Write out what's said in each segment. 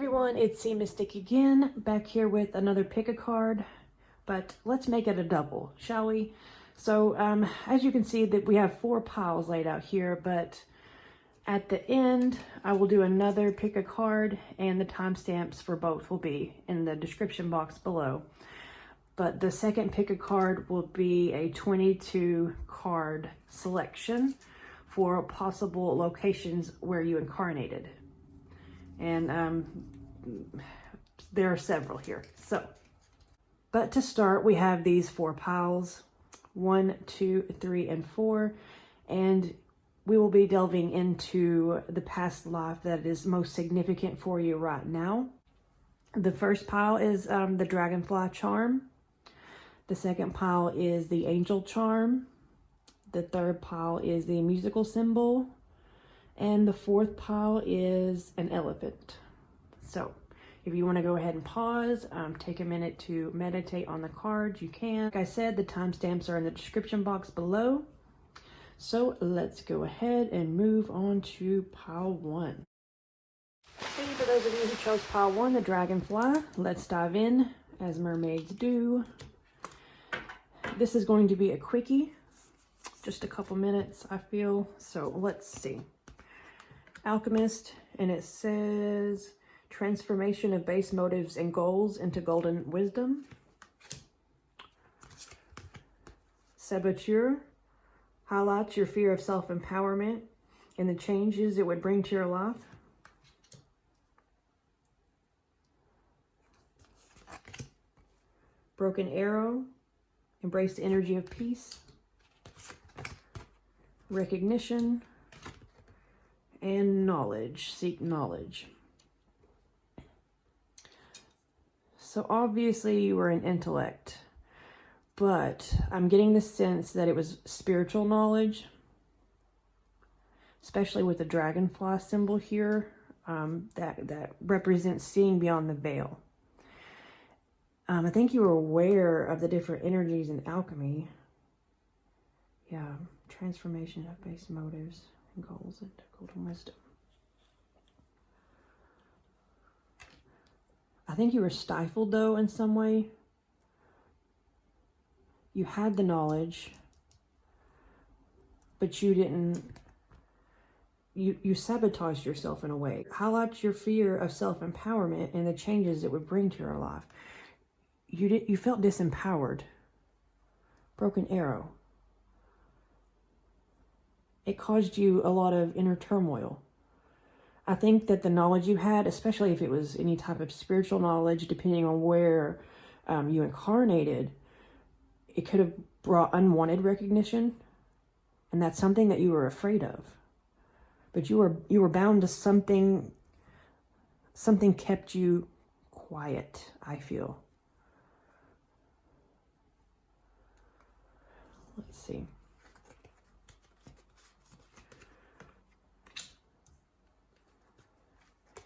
everyone, it's C Mystic again, back here with another pick a card, but let's make it a double, shall we? So as you can see that we have 4 piles laid out here, but at the end I will do another pick a card, and the timestamps for both will be in the description box below. But the second pick a card will be a 22 card selection for possible locations where you incarnated. And there are several here. But to start, we have these 4 piles, 1, 2, 3, and 4, and we will be delving into the past life that is most significant for you right now. The first pile is the dragonfly charm. The second pile is the angel charm. The third pile is the musical symbol. And the fourth pile is an elephant. So if you want to go ahead and pause, take a minute to meditate on the cards, you can. Like I said, the timestamps are in the description box below. So let's go ahead and move on to pile 1. Okay, for those of you who chose pile 1, the dragonfly, let's dive in as mermaids do. This is going to be a quickie, just a couple minutes, I feel. So let's see. Alchemist, and it says transformation of base motives and goals into golden wisdom. Saboteur highlights your fear of self-empowerment and the changes it would bring to your life. Broken arrow, embrace the energy of peace. Recognition. And knowledge, seek knowledge. So obviously you were an intellect, but I'm getting the sense that it was spiritual knowledge, especially with the dragonfly symbol here, that represents seeing beyond the veil. I think you were aware of the different energies in alchemy. Yeah, transformation of base motives and goals into golden wisdom. I think you were stifled though in some way. You had the knowledge, but you didn't, you sabotaged yourself in a way. Highlight your fear of self-empowerment and the changes it would bring to your life. You felt disempowered. Broken arrow. It caused you a lot of inner turmoil. I think that the knowledge you had, especially if it was any type of spiritual knowledge, depending on where you incarnated, it could have brought unwanted recognition. And that's something that you were afraid of. But you were bound to something kept you quiet, I feel. Let's see.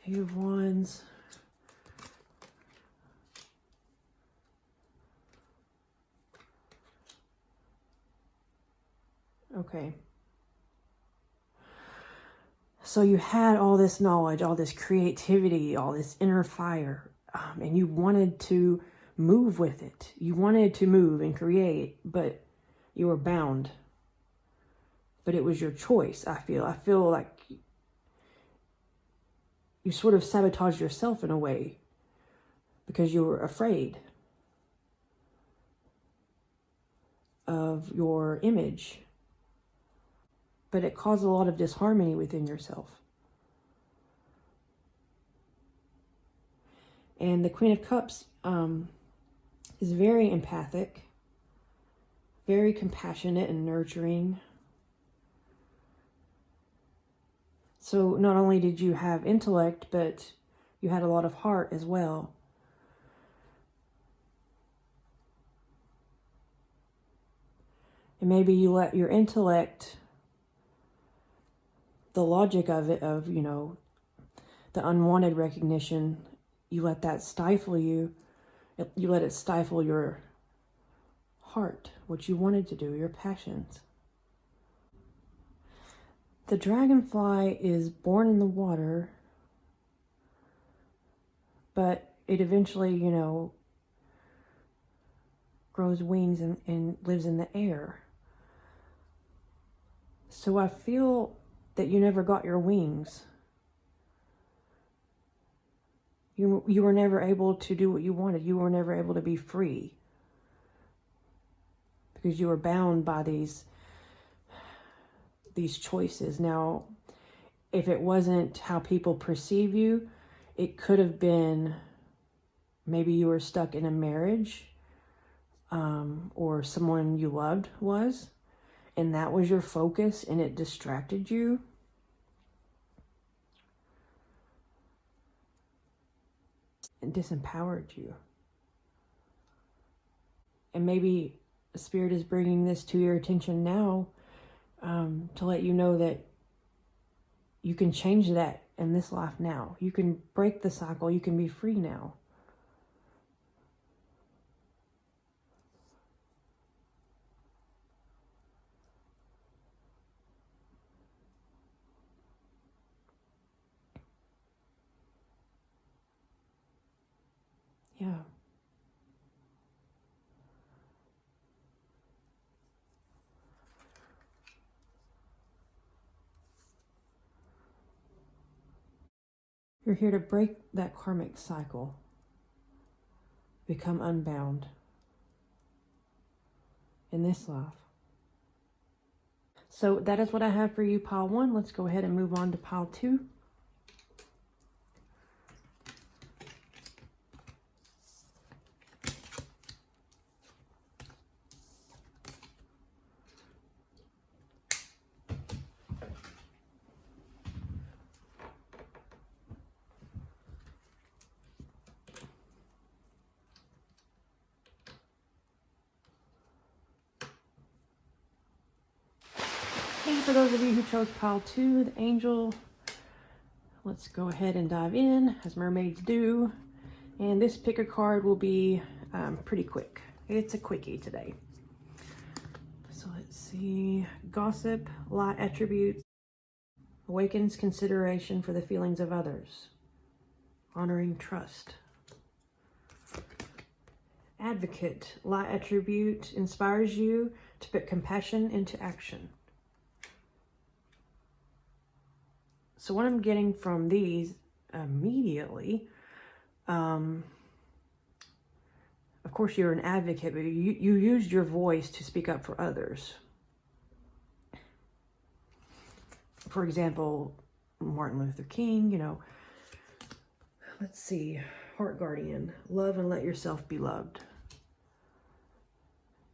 Eight of Wands. Okay. So you had all this knowledge, all this creativity, all this inner fire, and you wanted to move with it. You wanted to move and create, but you were bound. But it was your choice, I feel. I feel like you sort of sabotaged yourself in a way because you were afraid of your image. But it caused a lot of disharmony within yourself. And the Queen of Cups is very empathic, very compassionate and nurturing. So not only did you have intellect, but you had a lot of heart as well. And maybe you let your intellect, the logic of it, of, you know, the unwanted recognition, you let that stifle you. You let it stifle your heart, what you wanted to do, your passions. The dragonfly is born in the water, but it eventually, you know, grows wings and lives in the air. So I feel that you never got your wings. You were never able to do what you wanted. You were never able to be free. Because you were bound by these choices. Now, if it wasn't how people perceive you, it could have been maybe you were stuck in a marriage, or someone you loved was, and that was your focus and it distracted you. And disempowered you. And maybe the Spirit is bringing this to your attention now, to let you know that you can change that in this life now. You can break the cycle. You can be free now. Yeah. You're here to break that karmic cycle. Become unbound in this life. So that is what I have for you, pile 1. Let's go ahead and move on to pile 2. And for those of you who chose pile 2, the angel, let's go ahead and dive in, as mermaids do. And this pick a card will be pretty quick. It's a quickie today. So let's see. Gossip, lie attributes, awakens consideration for the feelings of others, honoring trust. Advocate, lie attribute, inspires you to put compassion into action. So what I'm getting from these immediately, of course you're an advocate, but you used your voice to speak up for others. For example, Martin Luther King, you know, let's see, Heart Guardian, love and let yourself be loved.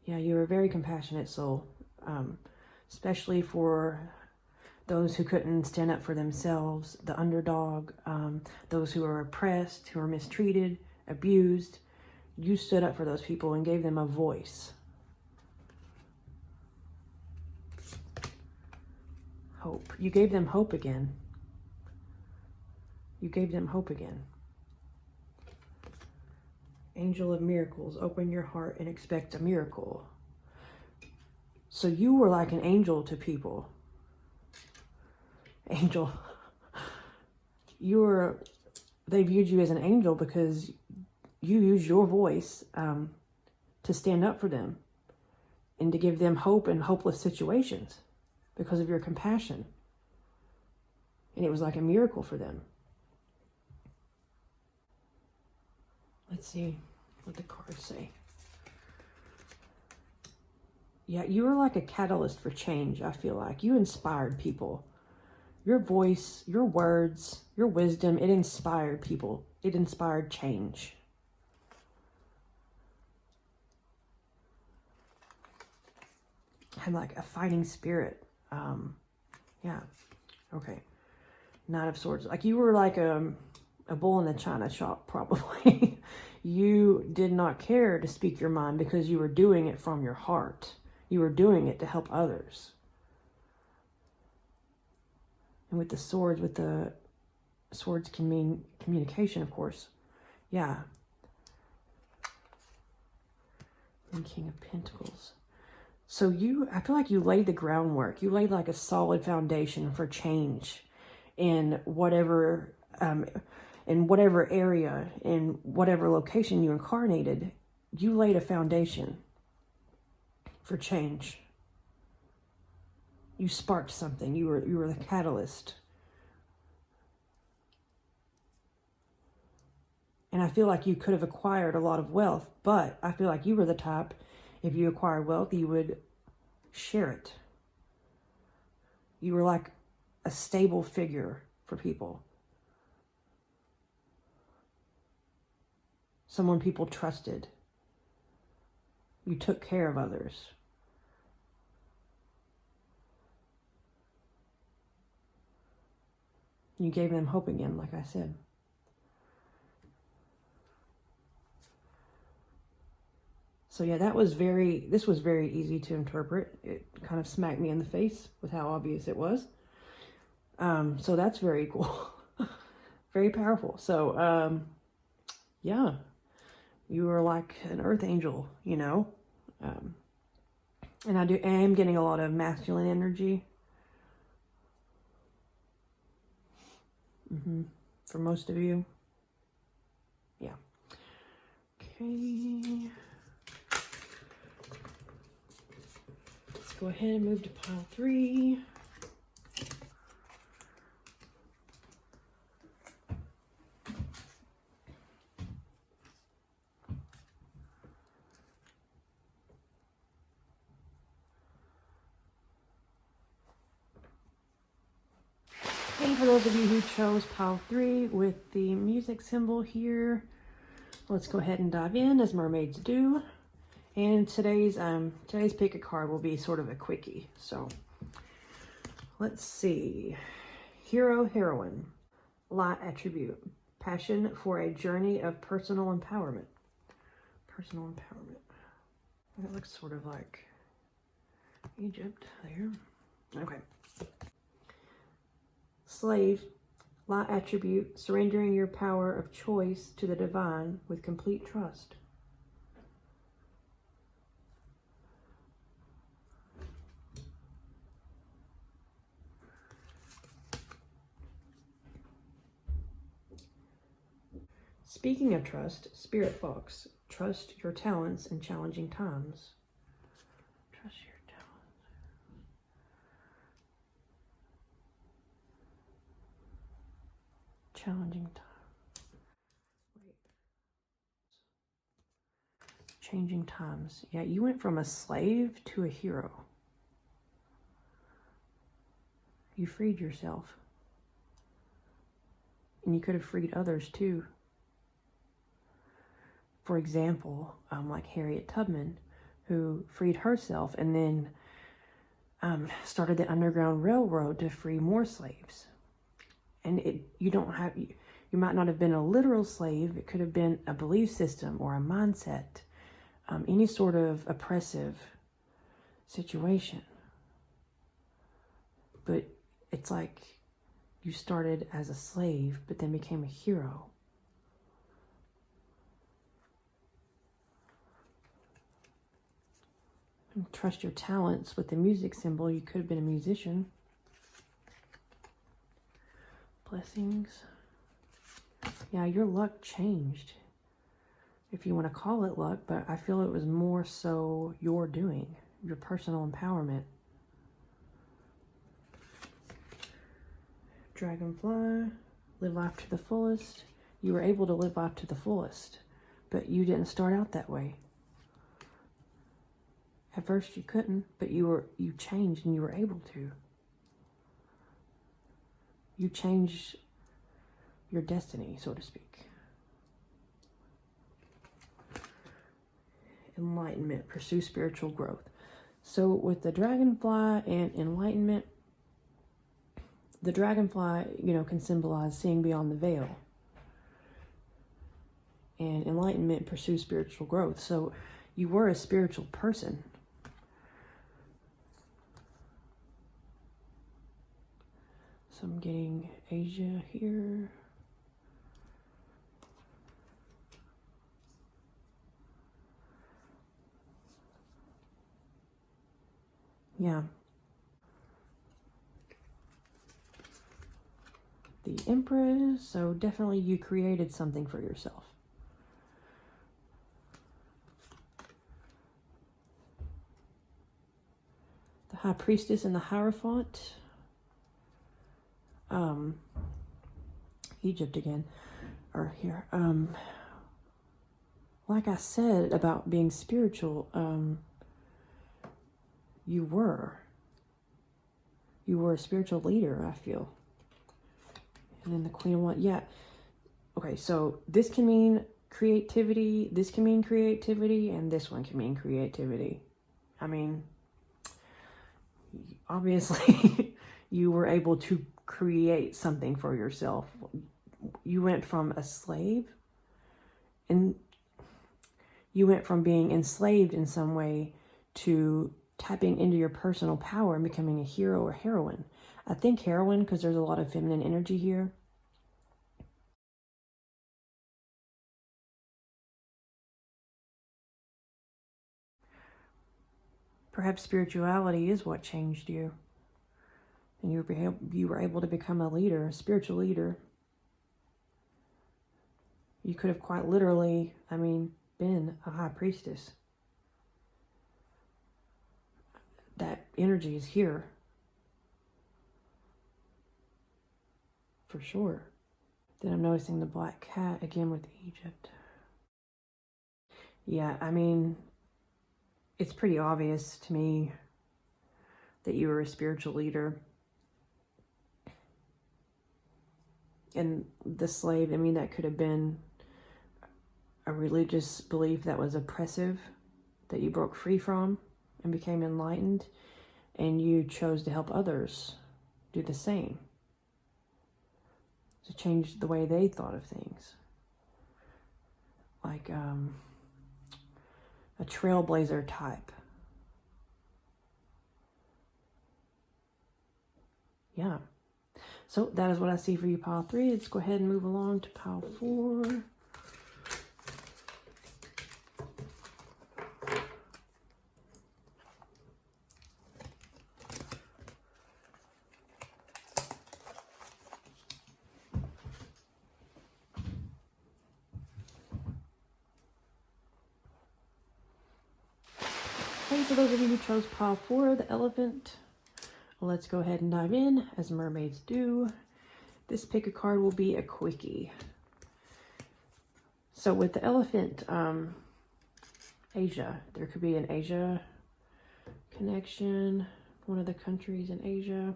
Yeah, you're a very compassionate soul, especially for those who couldn't stand up for themselves, the underdog, those who are oppressed, who are mistreated, abused. You stood up for those people and gave them a voice. Hope. You gave them hope again. You gave them hope again. Angel of miracles, open your heart and expect a miracle. So you were like an angel to people. Angel. They viewed you as an angel because you used your voice to stand up for them and to give them hope in hopeless situations because of your compassion. And it was like a miracle for them. Let's see what the cards say. Yeah, you were like a catalyst for change, I feel like. You inspired people. Your voice, your words, your wisdom, it inspired people. It inspired change. Had like a fighting spirit. Yeah. Okay. Knight of Swords. Like you were like a bull in the china shop, probably. You did not care to speak your mind because you were doing it from your heart. You were doing it to help others. And with the swords can mean communication, of course. Yeah. And King of Pentacles. So I feel like you laid the groundwork. You laid like a solid foundation for change in whatever, in whatever area, in whatever location you incarnated, you laid a foundation for change. You sparked something. You were the catalyst. And I feel like you could have acquired a lot of wealth, but I feel like you were the type, if you acquired wealth, you would share it. You were like a stable figure for people. Someone people trusted. You took care of others. You gave them hope again, like I said. So yeah, this was very easy to interpret. It kind of smacked me in the face with how obvious it was. So that's very cool. Very powerful. So, yeah, you were like an earth angel, you know? And I am getting a lot of masculine energy. For most of you. Yeah. Okay. Let's go ahead and move to pile 3. And for those of you who chose pile 3 with the music symbol here, let's go ahead and dive in as mermaids do. And today's pick a card will be sort of a quickie. So let's see. Hero, heroine. Light attribute. Passion for a journey of personal empowerment. Personal empowerment. That looks sort of like Egypt there. Okay. Slave. Light attribute. Surrendering your power of choice to the divine with complete trust. Speaking of trust, Spirit Fox, trust your talents in challenging times. Trust your talents. Challenging times. Wait. Changing times. Yeah, you went from a slave to a hero. You freed yourself. And you could have freed others too. For example, like Harriet Tubman, who freed herself and then started the Underground Railroad to free more slaves. And you might not have been a literal slave. It could have been a belief system or a mindset, any sort of oppressive situation. But it's like you started as a slave, but then became a hero. And trust your talents with the music symbol. You could have been a musician. Blessings. Yeah, your luck changed, if you want to call it luck, but I feel it was more so your doing, your personal empowerment. Dragonfly, live life to the fullest. You were able to live life to the fullest, but you didn't start out that way. At first you couldn't, but you changed and you were able to. You changed your destiny, so to speak. Enlightenment, pursue spiritual growth. So with the dragonfly and enlightenment, the dragonfly, can symbolize seeing beyond the veil. And enlightenment, pursue spiritual growth. So you were a spiritual person. So I'm getting Asia here. Yeah. the Empress. So definitely you created something for yourself. The High Priestess and the Hierophant. Egypt again. Or here. Like I said about being spiritual, you were a spiritual leader, I feel. And then the Queen of Wands, yeah. Okay, so this can mean creativity, this can mean creativity, and this one can mean creativity. I mean, obviously, you were able to create something for yourself. You went from a slave, and you went from being enslaved in some way to tapping into your personal power and becoming a hero or heroine. I think heroine because there's a lot of feminine energy here. Perhaps spirituality is what changed you. And you were able to become a leader, a spiritual leader. You could have quite literally, been a high priestess. That energy is here. For sure. Then I'm noticing the black cat again with Egypt. Yeah, it's pretty obvious to me that you were a spiritual leader. And the slave, that could have been a religious belief that was oppressive, that you broke free from and became enlightened, and you chose to help others do the same, to change the way they thought of things. Like a trailblazer type. Yeah. So that is what I see for you, pile 3. Let's go ahead and move along to pile 4. Okay, for those of you who chose pile 4, the elephant, let's go ahead and dive in, as mermaids do. This pick a card will be a quickie. So with the elephant, Asia, there could be an Asia connection, one of the countries in Asia.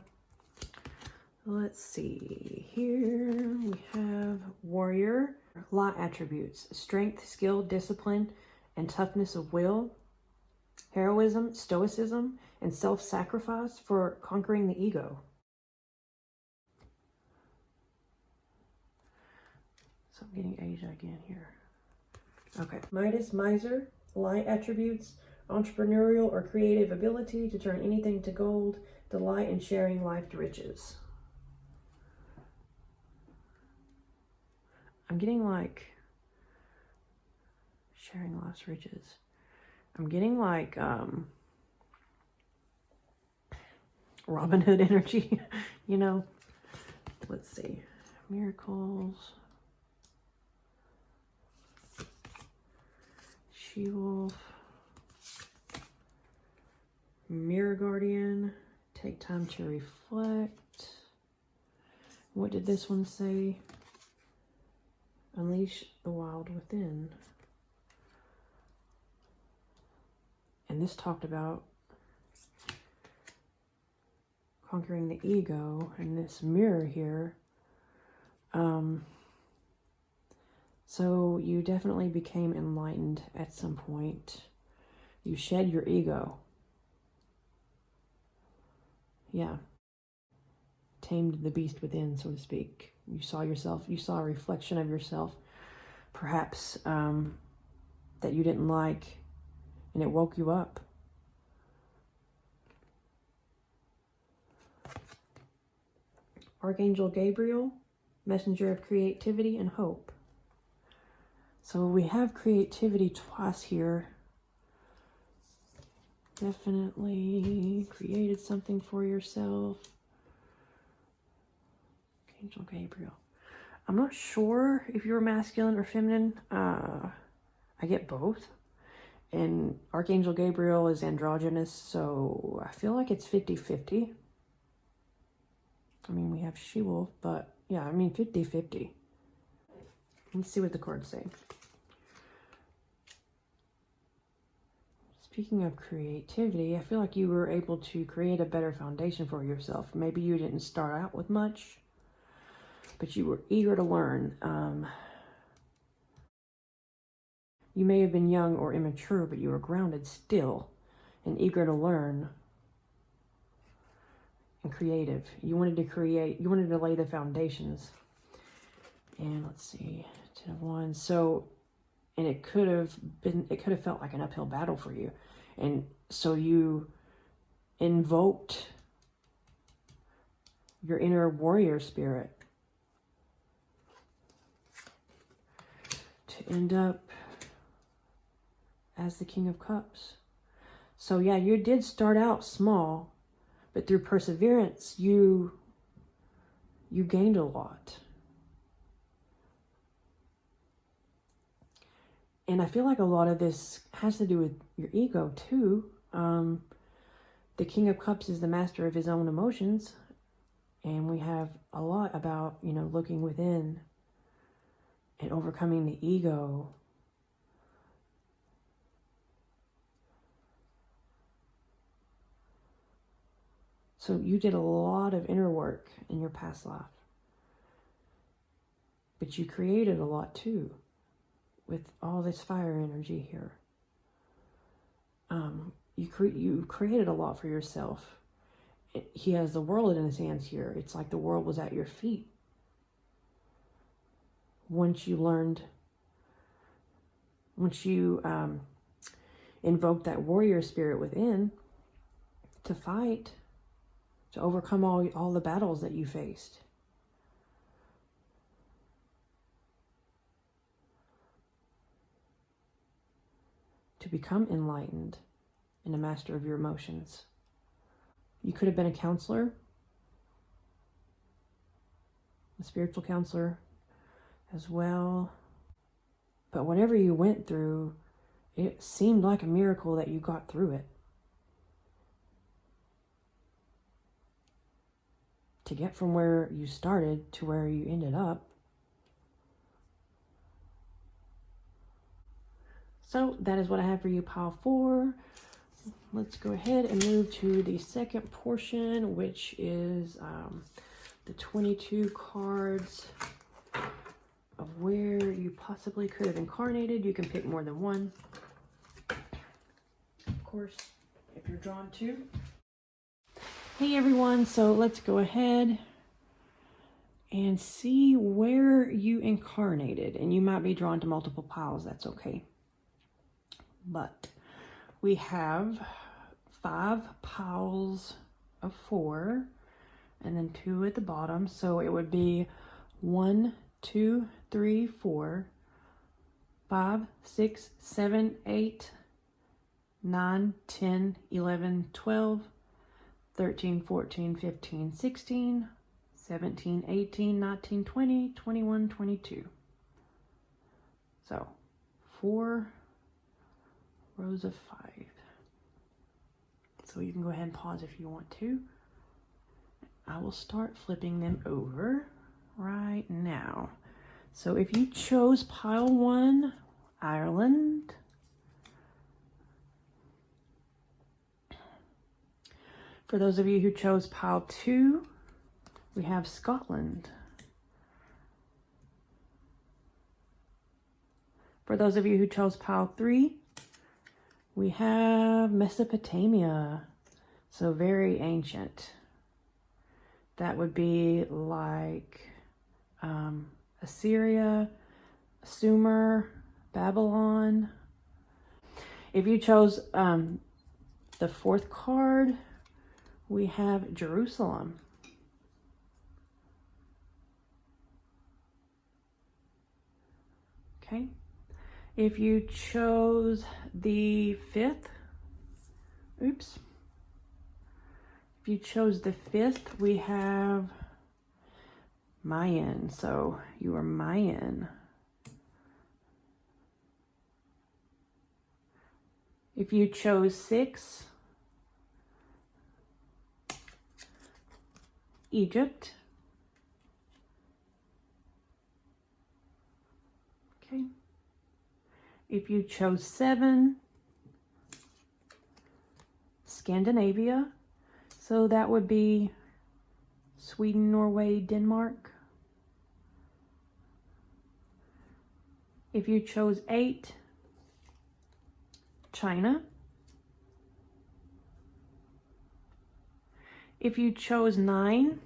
Let's see, here we have warrior, lot attributes, strength, skill, discipline, and toughness of will, heroism, stoicism, and self-sacrifice for conquering the ego. So I'm getting Asia again here. Okay. Midas, miser, light attributes, entrepreneurial or creative ability to turn anything to gold, delight in sharing life to riches. I'm getting like sharing life's riches. I'm getting like Robin Hood energy, Let's see. Miracles. She-Wolf. Mirror Guardian. Take time to reflect. What did this one say? Unleash the wild within. And this talked about conquering the ego, and this mirror here. So you definitely became enlightened at some point. You shed your ego. Yeah. Tamed the beast within, so to speak. You saw yourself, you saw a reflection of yourself, perhaps, that you didn't like, and it woke you up. Archangel Gabriel, messenger of creativity and hope. So we have creativity twice here. Definitely created something for yourself. Archangel Gabriel. I'm not sure if you're masculine or feminine. I get both. And Archangel Gabriel is androgynous, so I feel like it's 50-50. I mean, we have She-Wolf, but yeah, I mean 50-50. Let's see what the cards say. Speaking of creativity, I feel like you were able to create a better foundation for yourself. Maybe you didn't start out with much, but you were eager to learn. You may have been young or immature, but you were grounded still and eager to learn and creative. You wanted to create, you wanted to lay the foundations. And let's see, 10 of Wands. So, and it could have felt like an uphill battle for you. And so you invoked your inner warrior spirit to end up as the King of Cups. So yeah, you did start out small, but through perseverance, you gained a lot. And I feel like a lot of this has to do with your ego too. The King of Cups is the master of his own emotions. And we have a lot about, you know, looking within and overcoming the ego. So you did a lot of inner work in your past life. But you created a lot too, with all this fire energy here. You created a lot for yourself. He has the world in his hands here. It's like the world was at your feet. Once you invoked that warrior spirit within to fight, to overcome all the battles that you faced. To become enlightened and a master of your emotions. You could have been a counselor, a spiritual counselor as well. But whatever you went through, it seemed like a miracle that you got through it. To get from where you started to where you ended up. So that is what I have for you, pile 4. Let's go ahead and move to the second portion, which is the 22 cards of where you possibly could have incarnated. You can pick more than one, of course, if you're drawn to. Hey everyone, so let's go ahead and see where you incarnated. And you might be drawn to multiple piles, that's okay. But we have 5 piles of 4 and then 2 at the bottom. So it would be 1, 2, 3, 4, 5, 6, 7, 8, 9, 10, 11, 12, 13, 14, 15, 16, 17, 18, 19, 20, 21, 22. So 4 rows of 5. So you can go ahead and pause if you want to. I will start flipping them over right now. So if you chose pile 1, Ireland. For those of you who chose pile 2, we have Scotland. For those of you who chose pile 3, we have Mesopotamia. So very ancient. That would be like Assyria, Sumer, Babylon. If you chose the 4th card, we have Jerusalem. Okay. If you chose the 5th, oops. If you chose the 5th, we have Mayan. So you are Mayan. If you chose 6, Egypt. Okay. If you chose 7, Scandinavia. So that would be Sweden, Norway, Denmark. If you chose 8, China. If you chose 9,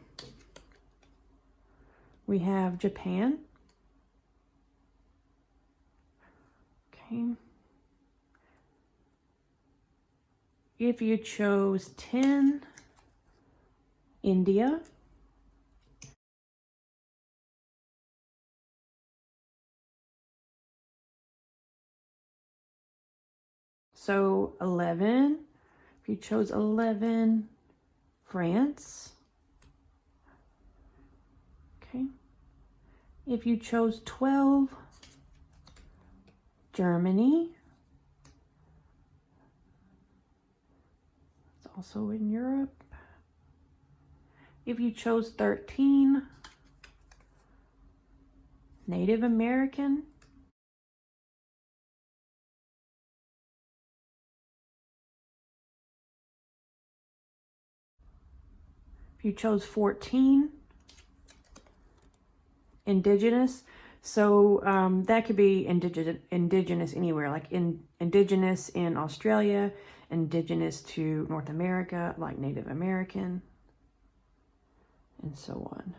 we have Japan. Okay. If you chose 10, India. So 11, if you chose 11, France. Okay. If you chose 12, Germany. It's also in Europe. If you chose 13, Native American. If you chose 14, indigenous. So that could be indigenous anywhere, like indigenous in Australia, indigenous to North America, like Native American, and so on.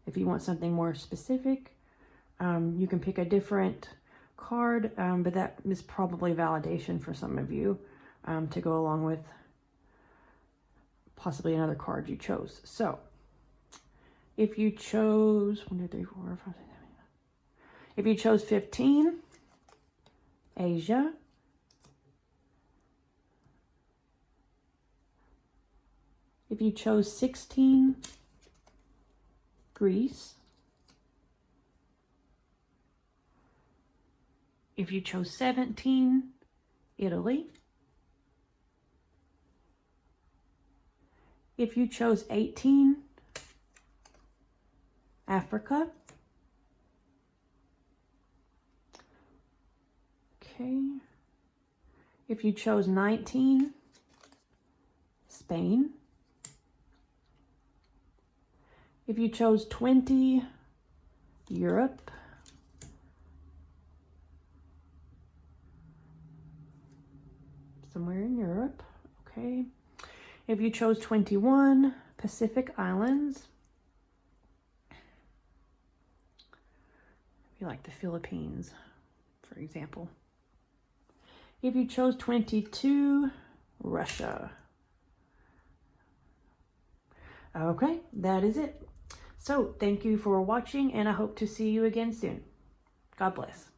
If you want something more specific, you can pick a different card, but that is probably validation for some of you to go along with possibly another card you chose. So if you chose 1, 2, 3, 4, 5, 6, 7, 8, 9. If you chose 15, Asia. If you chose 16, Greece. If you chose 17, Italy. If you chose 18, Africa. Okay. If you chose 19, Spain. If you chose 20, Europe. Somewhere in Europe. Okay. If you chose 21, Pacific Islands. Maybe like the Philippines, for example. If you chose 22, Russia. Okay, that is it. So thank you for watching, and I hope to see you again soon. God bless.